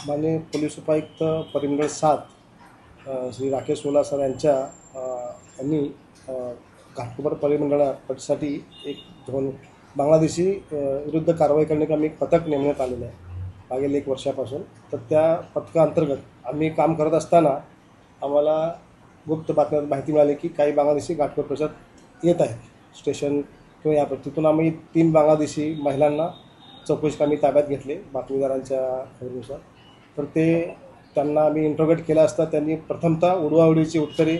माननीय पोलीस उपायुक्त परिमंडळ 7 श्री राकेश सोला सर यांनी घाटकोपर परिमंडळासाठी एक बांगलादेशी विरुद्ध कारवाई करणे का एक पथक नेमण्यात आलेलं आहे मागील 1 वर्षापासून। तर त्या पथकाअंतर्गत आम्ही काम करत असताना आम्हाला गुप्त बातम्यात माहिती मिळाली की काही बांगलादेशी घाटकोपर परिसरात येत आहेत स्टेशन किंवा या तिथून आम्ही 3 बांगलादेशी महिलांना चौकशी कामी ताब्यात घेतले बातमीदारांच्या खबरीनुसार। तर त्यांना आम्ही इंट्रोगेट केला असता त्यांनी प्रथमतः उडवाउडवीची उत्तरे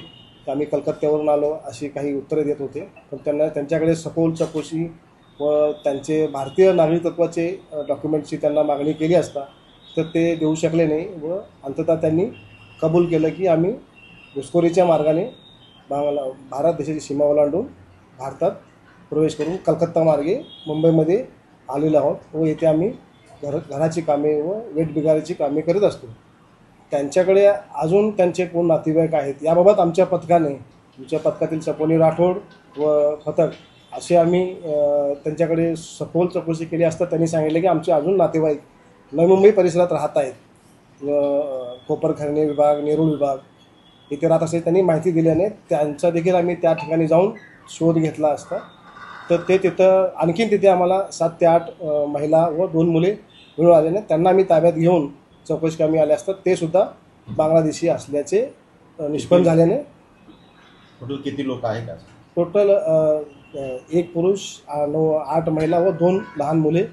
आम्ही कलकत्त्यावरून आलो अशी काही उत्तरे देत होते, पण त्यांच्याकडे सखोल चौकशी व त्यांचे भारतीय नागरिकत्वाचे डॉक्युमेंटची त्यांना मागणी केली असता तर ते देऊ शकले नाही व अंततः त्यांनी कबूल केलं की आम्ही घुसखोरीच्या मार्गाने भारत देशाची सीमा ओलांडून भारतात प्रवेश करून कलकत्ता मार्गे मुंबईमध्ये आलेलो आहोत व येथे आम्ही घराची कामे व वेठबिगारीची कामे करीत असतो। त्यांच्याकडे अजून त्यांचे कोण नातेवाईक आहेत याबाबत आमच्या पथकातील सपोनी राठोड व पथक असे आम्ही त्यांच्याकडे सखोल चौकशी केली असता त्यांनी सांगितले की आमचे अजून नातेवाईक नवी मुंबई परिसरात राहत आहेत, कोपरखैरणे विभाग, नेरूळ विभाग इथे राहत असे त्यांनी माहिती दिल्याने त्यांचा देखील आम्ही त्या ठिकाणी जाऊन शोध घेतला असता। तर तिथं आणखीन तिथे आम्हाला 7 ते 8 महिला व 2 मुले मिळून आल्याने त्यांना आम्ही ताब्यात घेऊन चौकशी कामी आले असतात ते सुद्धा बांगलादेशी असल्याचे निष्पन्न झाल्याने टोटल किती लोक आहेत? टोटल 1 पुरुष 8 महिला व 2 लहान मुले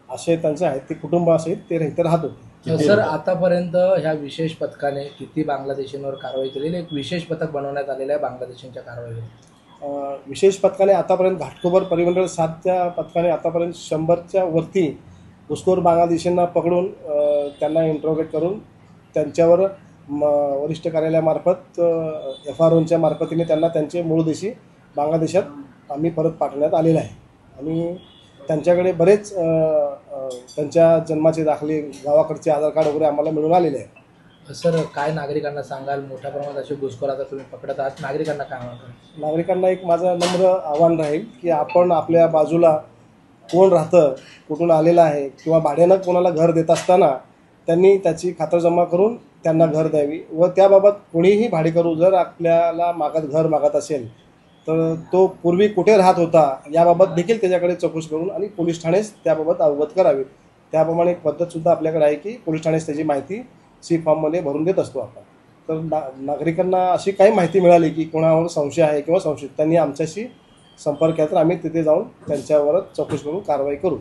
असे त्यांचे आहेत, ते कुटुंबासहित ते इथे राहत होते। सर, आतापर्यंत ह्या विशेष पथकाने किती बांगलादेशींवर कारवाई केलेली? एक विशेष पथक बनवण्यात आलेलं आहे बांगलादेशींच्या कारवाईवर। विशेष पथकाने आतापर्यंत घाटकोपर परिमंडळ 7च्या पथकाने आतापर्यंत 100च्या वरती घुसखोर बांगलादेशींना पकडून त्यांना इंट्रोगेट करून त्यांच्यावर वरिष्ठ कार्यालयामार्फत FROच्या मार्फतीने त्यांना त्यांचे मूळ देशी बांगलादेशात आम्ही परत पाठवण्यात आलेलं आहे आणि त्यांच्याकडे बरेच त्यांच्या जन्माचे दाखले, गावाकडचे आधार कार्ड वगैरे आम्हाला मिळून आलेले आहे। सर, काय नागरिकांना सांगाल? मोठ्या प्रमाणात असे घुसखोर आता तुम्ही पकडत आहात, नागरिकांना काय म्हणतात? नागरिकांना एक माझं नम्र आव्हान राहील की आपण आपल्या बाजूला कोण राहतं, कुठून आलेलं आहे किंवा भाड्यानं कोणाला घर देत असताना त्यांनी त्याची खातरजमा करून त्यांना घर द्यावी व त्याबाबत कोणीही भाडेकरू जर आपल्याला घर मागत असेल तर तो पूर्वी कुठे राहत होता याबाबत देखील त्याच्याकडे चौकशी करून आणि पोलीस ठाणेच त्याबाबत अवगत करावे। त्याप्रमाणे एक पद्धतसुद्धा आपल्याकडे आहे की पोलीस ठाणेच त्याची माहिती C फॉर्ममध्ये भरून देत असतो आपण। तर नागरिकांना अशी काही माहिती मिळाली की कोणावर संशय आहे किंवा संशयित त्यांनी आमच्याशी संपर्क केला तर आम्ही तिथे जाऊन त्यांच्यावर चौकशी करून कारवाई करू।